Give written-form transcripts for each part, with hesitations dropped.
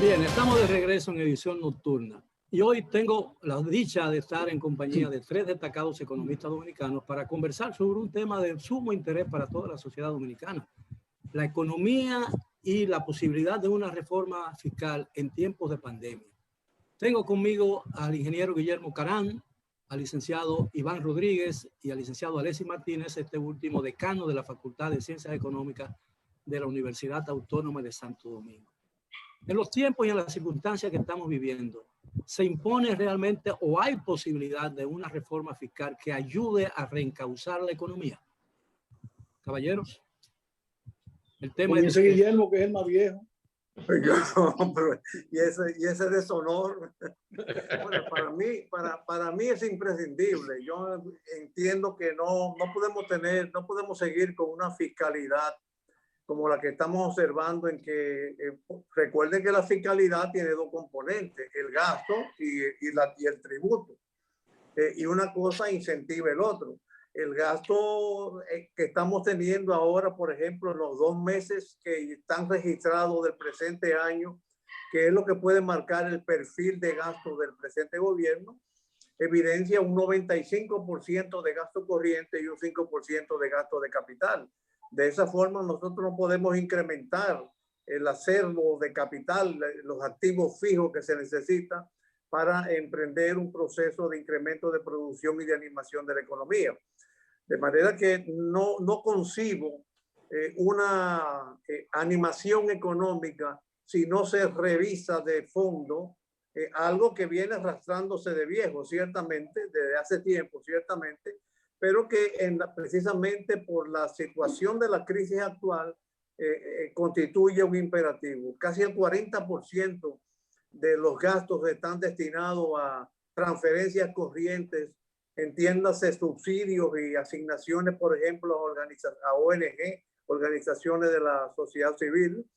Bien, estamos de regreso en edición nocturna y hoy tengo la dicha de estar en compañía de tres destacados economistas dominicanos para conversar sobre un tema de sumo interés para toda la sociedad dominicana: la economía y la posibilidad de una reforma fiscal en tiempos de pandemia. Tengo conmigo al ingeniero Guillermo Carán, al licenciado Iván Rodríguez y al licenciado Alexis Martínez, este último decano de la Facultad de Ciencias Económicas de la Universidad Autónoma de Santo Domingo. En los tiempos y en las circunstancias que estamos viviendo, ¿se impone realmente o hay posibilidad de una reforma fiscal que ayude a reencauzar la economía? Caballeros, el tema es Guillermo, que es el más viejo. Y ese deshonor, bueno, para mí es imprescindible. Yo entiendo que no podemos seguir con una fiscalidad como la que estamos observando, en que recuerden que la fiscalidad tiene dos componentes: el gasto y el tributo, y una cosa incentiva el otro. El gasto que estamos teniendo ahora, por ejemplo, en los 2 meses que están registrados del presente año, que es lo que puede marcar el perfil de gasto del presente gobierno, evidencia un 95% de gasto corriente y un 5% de gasto de capital. De esa forma, nosotros no podemos incrementar el acervo de capital, los activos fijos que se necesitan para emprender un proceso de incremento de producción y de animación de la economía. De manera que no concibo una animación económica si no se revisa de fondo algo que viene arrastrándose de viejo, ciertamente, desde hace tiempo, ciertamente, pero que precisamente por la situación de la crisis actual constituye un imperativo. Casi el 40% de los gastos están destinados a transferencias corrientes, entiéndase subsidios y asignaciones, por ejemplo, a ONG, organizaciones de la sociedad civil.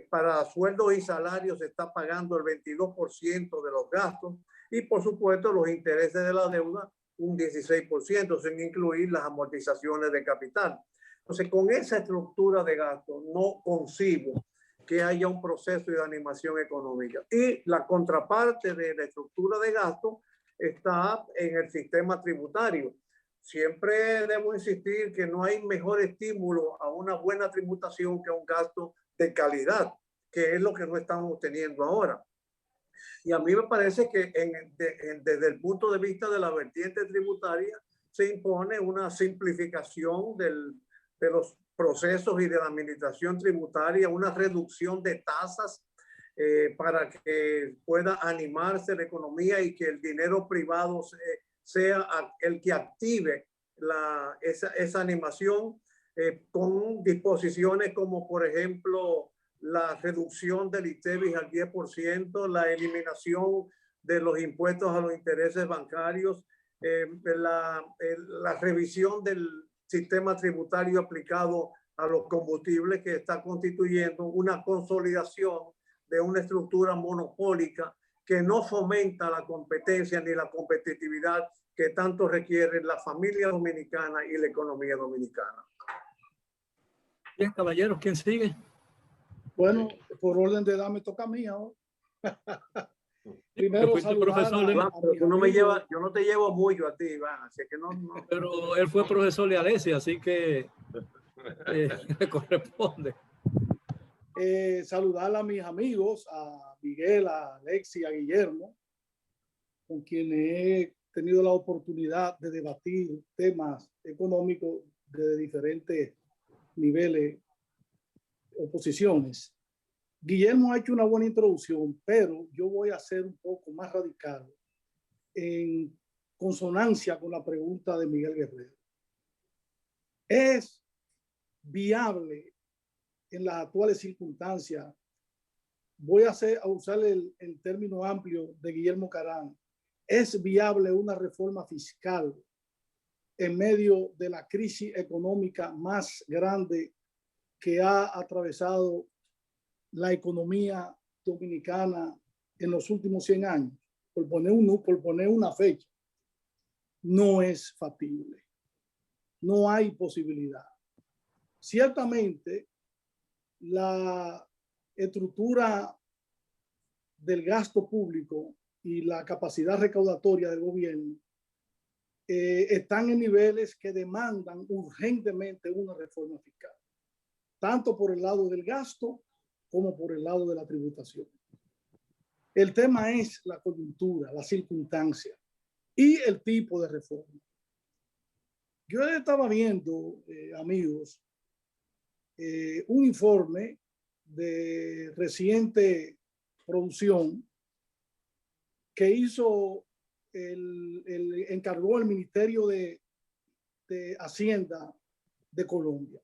Para sueldos y salarios se está pagando el 22% de los gastos, y por supuesto los intereses de la deuda un 16%, sin incluir las amortizaciones de capital. Entonces, con esa estructura de gasto no concibo que haya un proceso de animación económica. Y la contraparte de la estructura de gasto está en el sistema tributario. Siempre debo insistir que no hay mejor estímulo a una buena tributación que un gasto de calidad, que es lo que no estamos teniendo ahora. Y a mí me parece que desde el punto de vista de la vertiente tributaria se impone una simplificación de los procesos y de la administración tributaria, una reducción de tasas para que pueda animarse la economía y que el dinero privado sea el que active esa animación, con disposiciones como, por ejemplo, la reducción del ITEVIS al 10%, la eliminación de los impuestos a los intereses bancarios, la revisión del sistema tributario aplicado a los combustibles, que está constituyendo una consolidación de una estructura monopólica que no fomenta la competencia ni la competitividad que tanto requiere la familia dominicana y la economía dominicana. Bien, caballeros, ¿quién sigue? Bueno, por orden de edad me toca a mí ahora. Primero profesor yo no te llevo mucho a ti, Iván, así que no. Pero él fue profesor de Alexis, así que le corresponde. Saludar a mis amigos, a Miguel, a Alexis, a Guillermo, con quienes he tenido la oportunidad de debatir temas económicos de diferentes niveles o posiciones. Guillermo ha hecho una buena introducción, pero yo voy a ser un poco más radical en consonancia con la pregunta de Miguel Guerrero. ¿Es viable en las actuales circunstancias? Voy a usar el término amplio de Guillermo Carán. ¿Es viable una reforma fiscal en medio de la crisis económica más grande que ha atravesado la economía dominicana en los últimos 100 años? Por poner una fecha, no es factible. No hay posibilidad. Ciertamente, la estructura del gasto público y la capacidad recaudatoria del gobierno están en niveles que demandan urgentemente una reforma fiscal, tanto por el lado del gasto como por el lado de la tributación. El tema es la coyuntura, la circunstancia y el tipo de reforma. Yo estaba viendo, amigos, un informe de reciente producción que encargó el Ministerio de Hacienda de Colombia.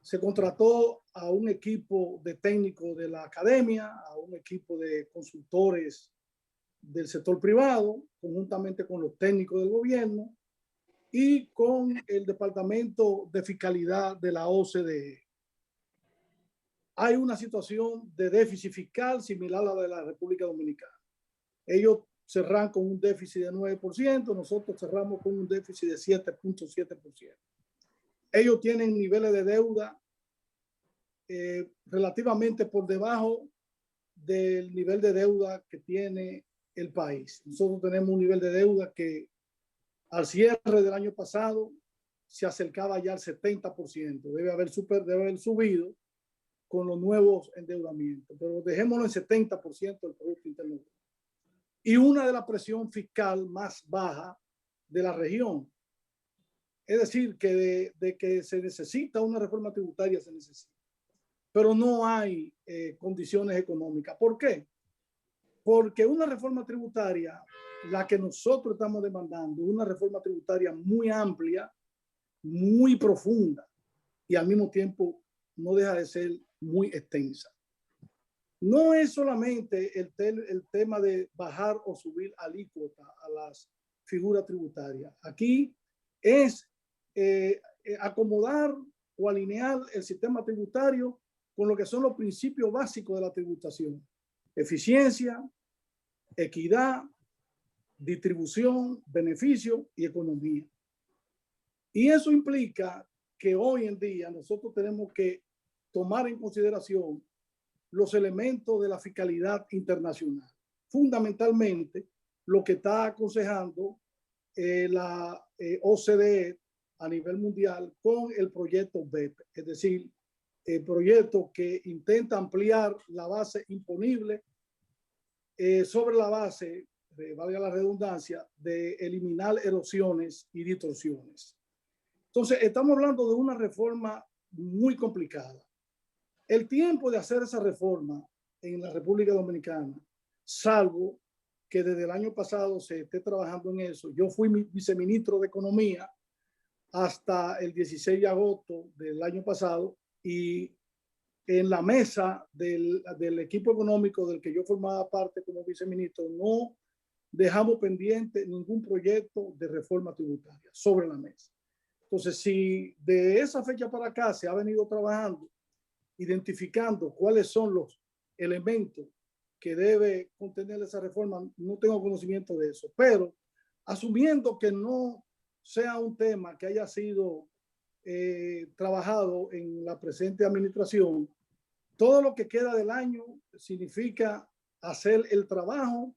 Se contrató a un equipo de técnicos de la academia, a un equipo de consultores del sector privado, conjuntamente con los técnicos del gobierno y con el Departamento de Fiscalidad de la OCDE. Hay una situación de déficit fiscal similar a la de la República Dominicana. Ellos cerran con un déficit de 9%, nosotros cerramos con un déficit de 7.7%. Ellos tienen niveles de deuda relativamente por debajo del nivel de deuda que tiene el país. Nosotros tenemos un nivel de deuda que al cierre del año pasado se acercaba ya al 70%. Debe haber subido con los nuevos endeudamientos, pero dejémoslo en 70% del Producto Interno Bruto. Y una de la presión fiscal más baja de la región. Es decir, que de que se necesita una reforma tributaria, se necesita. Pero no hay condiciones económicas. ¿Por qué? Porque una reforma tributaria, la que nosotros estamos demandando, una reforma tributaria muy amplia, muy profunda y al mismo tiempo no deja de ser muy extensa. No es solamente el tema de bajar o subir alícuota a las figuras tributarias. Aquí es acomodar o alinear el sistema tributario con lo que son los principios básicos de la tributación: eficiencia, equidad, distribución, beneficio y economía. Y eso implica que hoy en día nosotros tenemos que tomar en consideración los elementos de la fiscalidad internacional. Fundamentalmente, lo que está aconsejando la OCDE a nivel mundial con el proyecto BEPS, es decir, el proyecto que intenta ampliar la base imponible sobre la base, valga la redundancia, de eliminar erosiones y distorsiones. Entonces, estamos hablando de una reforma muy complicada. El tiempo de hacer esa reforma en la República Dominicana, salvo que desde el año pasado se esté trabajando en eso. Yo fui viceministro de Economía hasta el 16 de agosto del año pasado y en la mesa del equipo económico del que yo formaba parte como viceministro no dejamos pendiente ningún proyecto de reforma tributaria sobre la mesa. Entonces, si de esa fecha para acá se ha venido trabajando, identificando cuáles son los elementos que debe contener esa reforma, no tengo conocimiento de eso, pero asumiendo que no sea un tema que haya sido trabajado en la presente administración, todo lo que queda del año significa hacer el trabajo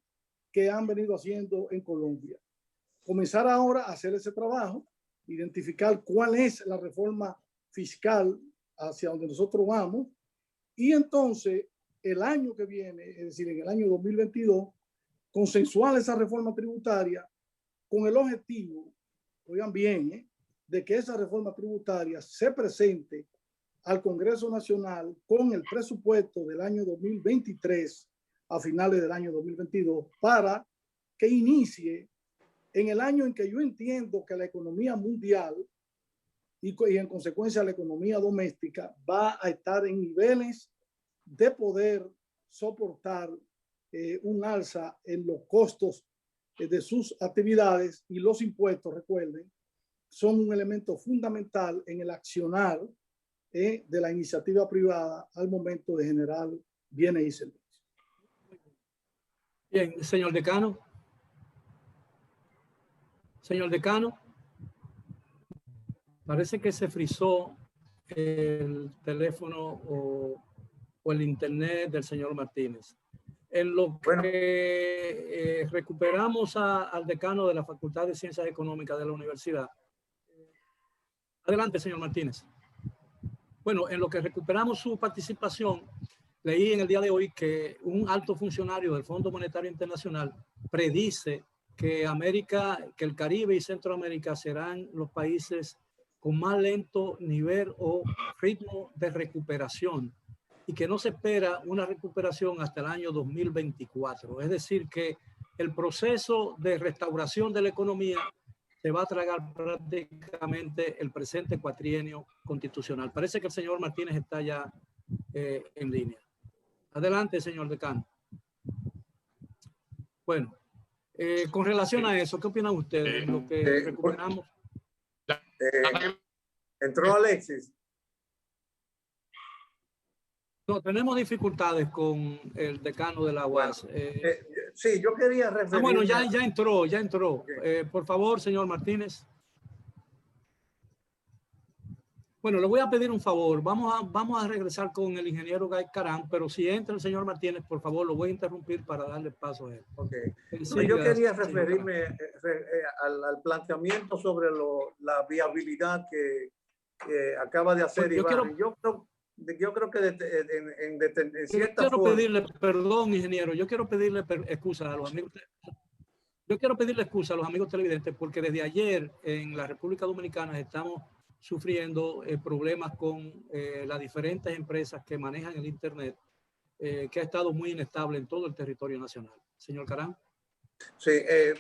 que han venido haciendo en Colombia. Comenzar ahora a hacer ese trabajo, identificar cuál es la reforma fiscal hacia donde nosotros vamos, y entonces el año que viene, es decir, en el año 2022, consensuar esa reforma tributaria con el objetivo, oigan bien, de que esa reforma tributaria se presente al Congreso Nacional con el presupuesto del año 2023 a finales del año 2022 para que inicie en el año en que yo entiendo que la economía mundial y en consecuencia la economía doméstica va a estar en niveles de poder soportar un alza en los costos de sus actividades, y los impuestos, recuerden, son un elemento fundamental en el accionar de la iniciativa privada al momento de generar bienes y servicios. Bien, señor decano. Señor decano, parece que se frizó el teléfono o o el internet del señor Martínez. En lo que recuperamos al decano de la Facultad de Ciencias Económicas de la universidad. Adelante, señor Martínez. Bueno, en lo que recuperamos su participación, leí en el día de hoy que un alto funcionario del Fondo Monetario Internacional predice que el Caribe y Centroamérica serán los países con más lento nivel o ritmo de recuperación y que no se espera una recuperación hasta el año 2024. Es decir, que el proceso de restauración de la economía se va a tragar prácticamente el presente cuatrienio constitucional. Parece que el señor Martínez está ya en línea. Adelante, señor decano. Bueno, con relación a eso, ¿qué opinan ustedes? Lo que recuperamos. Entró Alexis. No, tenemos dificultades con el decano de la UAS. Sí, yo quería referirme... bueno, ya entró. Okay. Por favor, señor Martínez. Bueno, le voy a pedir un favor. Vamos a regresar con el ingeniero Gay Caram, pero si entra el señor Martínez, por favor, lo voy a interrumpir para darle paso a él. Okay. No, yo quería referirme al planteamiento sobre la viabilidad que acaba de hacer Iván. Yo creo que en cierta forma... pedirle perdón, ingeniero. Yo quiero pedirle excusa a los amigos. Yo quiero pedirle excusa a los amigos televidentes porque desde ayer en la República Dominicana estamos sufriendo problemas con las diferentes empresas que manejan el Internet, que ha estado muy inestable en todo el territorio nacional. Señor Caram. Sí,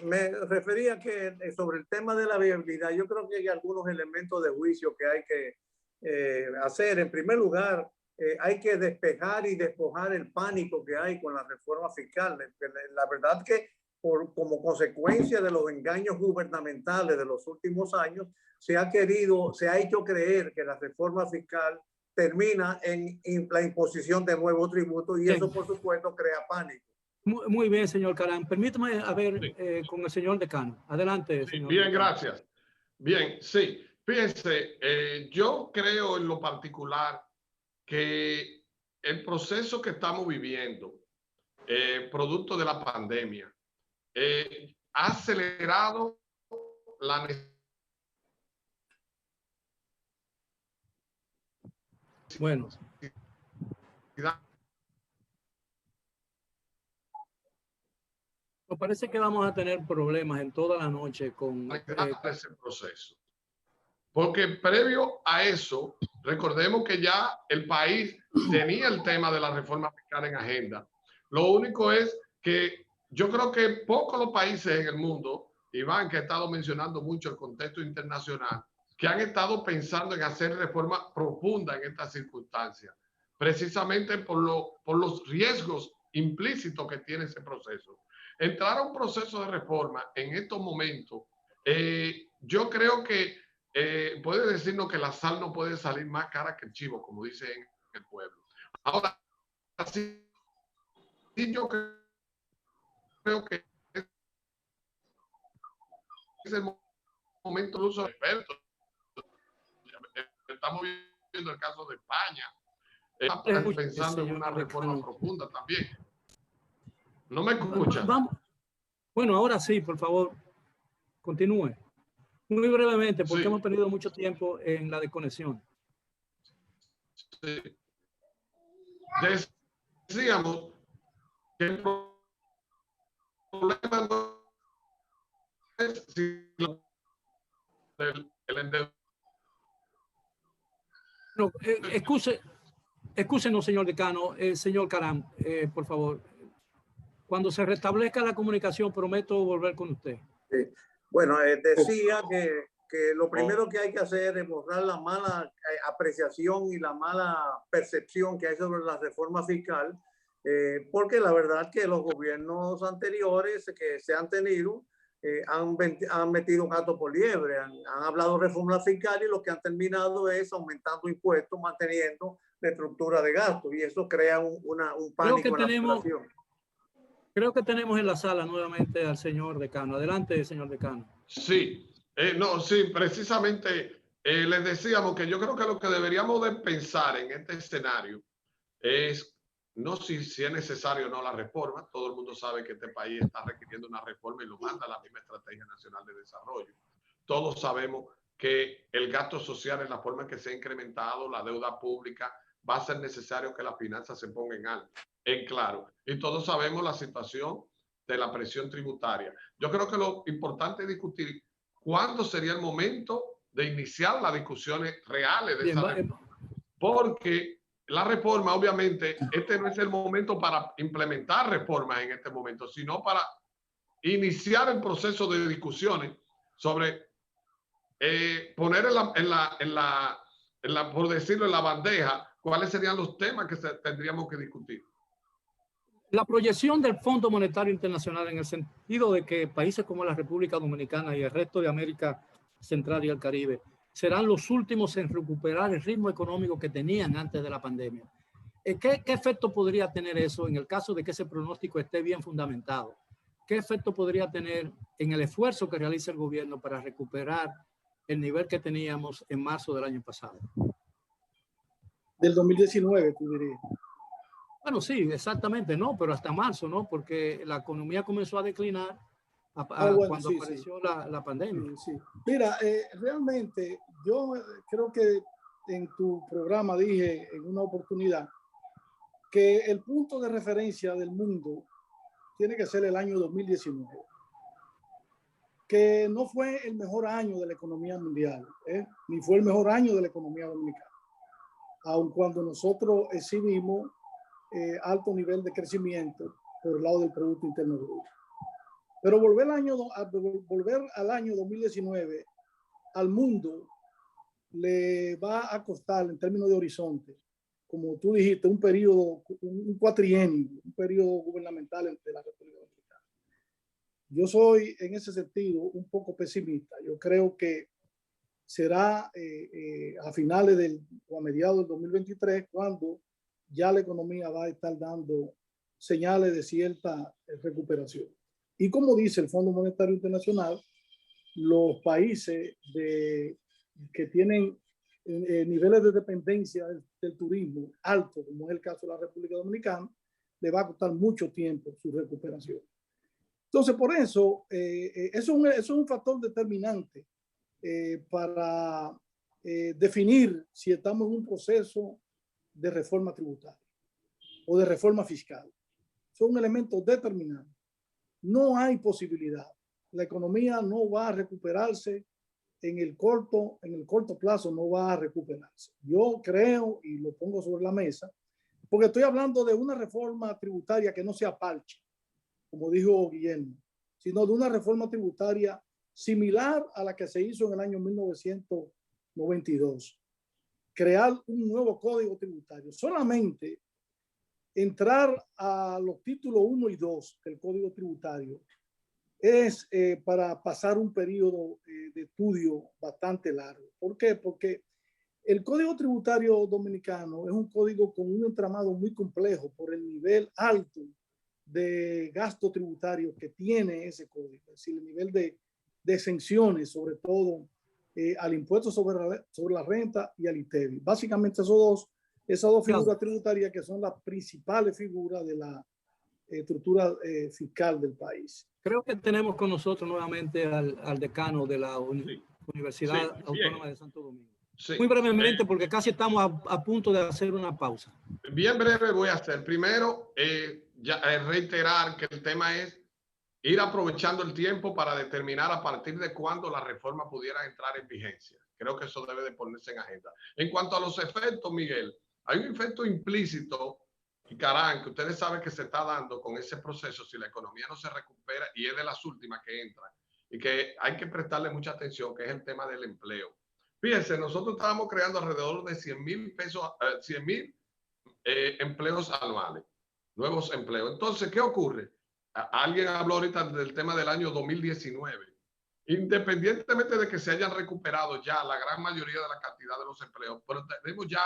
me refería que sobre el tema de la viabilidad, yo creo que hay algunos elementos de juicio que hay que hacer. En primer lugar, hay que despejar y despojar el pánico que hay con la reforma fiscal. La verdad que como consecuencia de los engaños gubernamentales de los últimos años, se ha hecho creer que la reforma fiscal termina en la imposición de nuevos tributos y eso, por supuesto, crea pánico. Muy bien, señor Caram. Permítame con el señor decano. Adelante, señor. Bien, gracias. Bien, sí. Fíjense, yo creo en lo particular que el proceso que estamos viviendo, producto de la pandemia, ha acelerado la necesidad. Bueno. Me parece que vamos a tener problemas en toda la noche con ese proceso. Porque previo a eso, recordemos que ya el país tenía el tema de la reforma fiscal en agenda. Lo único es que yo creo que pocos los países en el mundo, Iván, que ha estado mencionando mucho el contexto internacional, que han estado pensando en hacer reformas profundas en estas circunstancias, precisamente por los riesgos implícitos que tiene ese proceso. Entrar a un proceso de reforma en estos momentos, yo creo que puede decirnos que la sal no puede salir más cara que el chivo, como dicen en el pueblo. Ahora, sí, yo creo que es el momento de uso de expertos. Estamos viendo el caso de España. Estamos pensando en una reforma profunda también. ¿No me escuchan? Bueno, ahora sí, por favor, continúe. Muy brevemente, porque sí, hemos perdido mucho tiempo en la desconexión. Sí. Decíamos que el problema no es si el endeudamiento. No, excúsenos, señor decano, señor Caram, por favor. Cuando se restablezca la comunicación, prometo volver con usted. Sí. Bueno, decía que lo primero que hay que hacer es borrar la mala apreciación y la mala percepción que hay sobre la reforma fiscal, porque la verdad que los gobiernos anteriores que se han tenido han metido un gato por liebre, han hablado de reforma fiscal y lo que han terminado es aumentando impuestos, manteniendo la estructura de gasto y eso crea un pánico en la población. Creo que tenemos en la sala nuevamente al señor decano. Adelante, señor decano. Sí, sí, precisamente les decíamos que yo creo que lo que deberíamos de pensar en este escenario es no si es necesario o no la reforma. Todo el mundo sabe que este país está requiriendo una reforma y lo manda la misma Estrategia Nacional de Desarrollo. Todos sabemos que el gasto social, en la forma en que se ha incrementado, la deuda pública, va a ser necesario que las finanzas se pongan en claro. Y todos sabemos la situación de la presión tributaria. Yo creo que lo importante es discutir cuándo sería el momento de iniciar las discusiones reales de esa reforma. Porque la reforma, obviamente, este no es el momento para implementar reformas en este momento, sino para iniciar el proceso de discusiones sobre poner por decirlo, en la bandeja cuáles serían los temas que tendríamos que discutir. La proyección del Fondo Monetario Internacional en el sentido de que países como la República Dominicana y el resto de América Central y el Caribe serán los últimos en recuperar el ritmo económico que tenían antes de la pandemia. ¿Qué efecto podría tener eso en el caso de que ese pronóstico esté bien fundamentado? ¿Qué efecto podría tener en el esfuerzo que realiza el gobierno para recuperar el nivel que teníamos en marzo del año pasado? Del 2019, tú dirías. Bueno, sí, exactamente, no, pero hasta marzo, ¿no? Porque la economía comenzó a declinar cuando apareció la pandemia. Sí. Mira, realmente yo creo que en tu programa dije en una oportunidad que el punto de referencia del mundo tiene que ser el año 2019, que no fue el mejor año de la economía mundial, ni fue el mejor año de la economía dominicana, aun cuando nosotros exhibimos alto nivel de crecimiento por el lado del Producto Interno Bruto. Pero volver al año 2019 al mundo le va a costar en términos de horizonte, como tú dijiste, un periodo, un cuatrienio, un periodo gubernamental de la República Dominicana. Yo soy en ese sentido un poco pesimista. Yo creo que será a finales o a mediados del 2023 cuando ya la economía va a estar dando señales de cierta recuperación. Y como dice el Fondo Monetario Internacional, los países que tienen niveles de dependencia del turismo alto, como es el caso de la República Dominicana, le va a costar mucho tiempo su recuperación. Entonces, por eso, eso es un factor determinante para definir si estamos en un proceso de reforma tributaria o de reforma fiscal. Son elementos determinantes. No hay posibilidad. La economía no va a recuperarse en el corto plazo, no va a recuperarse. Yo creo, y lo pongo sobre la mesa, porque estoy hablando de una reforma tributaria que no sea parche, como dijo Guillermo, sino de una reforma tributaria similar a la que se hizo en el año 1992. Crear un nuevo código tributario. Solamente entrar a los títulos 1 y 2 del código tributario es para pasar un periodo de estudio bastante largo. ¿Por qué? Porque el código tributario dominicano es un código con un entramado muy complejo por el nivel alto de gasto tributario que tiene ese código, es decir, el nivel de exenciones, sobre todo al impuesto sobre la renta y al ITEVI. Básicamente esas dos figuras tributarias que son las principales figuras de la estructura fiscal del país. Creo que tenemos con nosotros nuevamente al decano de la Universidad Autónoma de Santo Domingo. Sí. Muy brevemente, porque casi estamos a punto de hacer una pausa. Bien breve voy a hacer. Primero, reiterar que el tema es ir aprovechando el tiempo para determinar a partir de cuándo la reforma pudiera entrar en vigencia. Creo que eso debe de ponerse en agenda. En cuanto a los efectos, Miguel, hay un efecto implícito, y caramba, que ustedes saben que se está dando con ese proceso si la economía no se recupera, y es de las últimas que entran, y que hay que prestarle mucha atención, que es el tema del empleo. Fíjense, nosotros estábamos creando alrededor de 100,000 empleos anuales, nuevos empleos. Entonces, ¿qué ocurre? Alguien habló ahorita del tema del año 2019. Independientemente de que se hayan recuperado ya la gran mayoría de la cantidad de los empleos, pero tenemos ya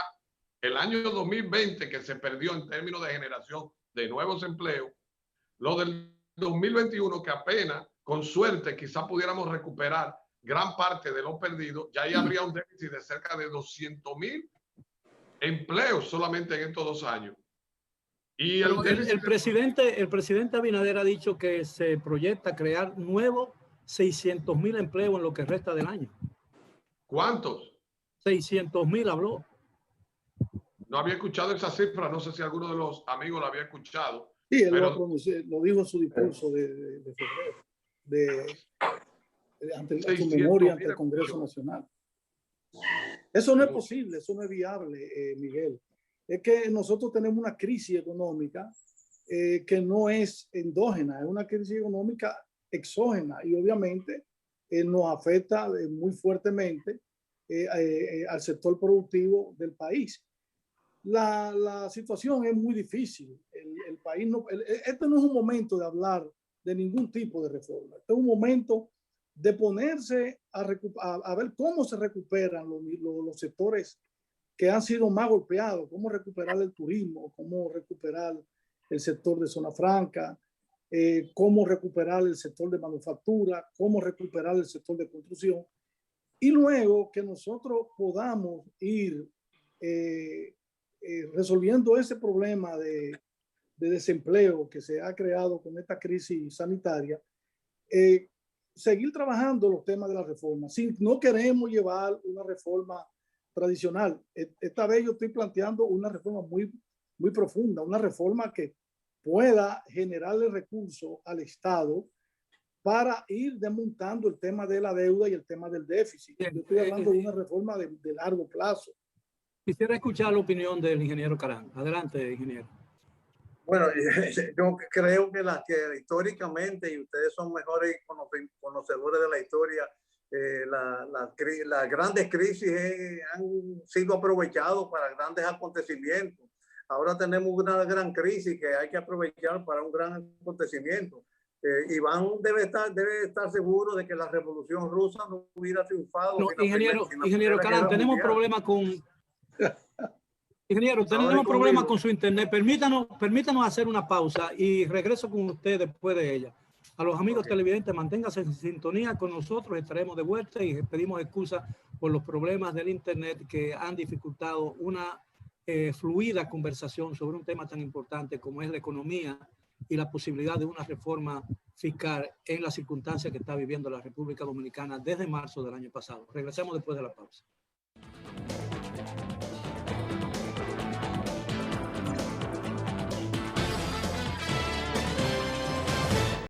el año 2020 que se perdió en términos de generación de nuevos empleos, lo del 2021 que apenas, con suerte, quizá pudiéramos recuperar gran parte de lo perdido, ya ahí habría un déficit de cerca de 200,000 empleos solamente en estos 2 años. Y Pero el presidente Abinader ha dicho que se proyecta crear nuevos 600.000 empleos en lo que resta del año. ¿Cuántos? 600.000 habló. No había escuchado esa cifra, no sé si alguno de los amigos la había escuchado. Sí, él pero, lo dijo en su discurso de febrero, ante su 600, memoria ante el Congreso Nacional. Eso no es posible, eso no es viable, Miguel. Es que nosotros tenemos una crisis económica que no es endógena, es una crisis económica exógena y obviamente nos afecta muy fuertemente al sector productivo del país. La situación es muy difícil. El país no, este no es un momento de hablar de ningún tipo de reforma. Este es un momento de ponerse a ver cómo se recuperan los sectores que han sido más golpeados, cómo recuperar el turismo, cómo recuperar el sector de zona franca, cómo recuperar el sector de manufactura, cómo recuperar el sector de construcción. Y luego que nosotros podamos ir resolviendo ese problema de desempleo que se ha creado con esta crisis sanitaria, seguir trabajando los temas de la reforma. Si no queremos llevar una reforma tradicional, esta vez yo estoy planteando una reforma muy profunda, una reforma que pueda generarle recursos al Estado para ir desmontando el tema de la deuda y el tema del déficit. Yo estoy hablando de una reforma de largo plazo. Quisiera escuchar la opinión del ingeniero Caram. Adelante, ingeniero. Bueno, yo creo que históricamente, y ustedes son mejores conocedores de la historia, las grandes crisis han sido aprovechados para grandes acontecimientos. Ahora tenemos una gran crisis que hay que aprovechar para un gran acontecimiento. Iván debe estar seguro de que la Revolución Rusa no hubiera triunfado. No, ingeniero Caram, tenemos problemas con... Ingeniero, tenemos problemas con su internet. Permítanos hacer una pausa y regreso con usted después de ella. A los amigos televidentes, manténganse en sintonía con nosotros, estaremos de vuelta y pedimos excusas por los problemas del internet que han dificultado una fluida conversación sobre un tema tan importante como es la economía y la posibilidad de una reforma fiscal en las circunstancias que está viviendo la República Dominicana desde marzo del año pasado. Regresamos después de la pausa.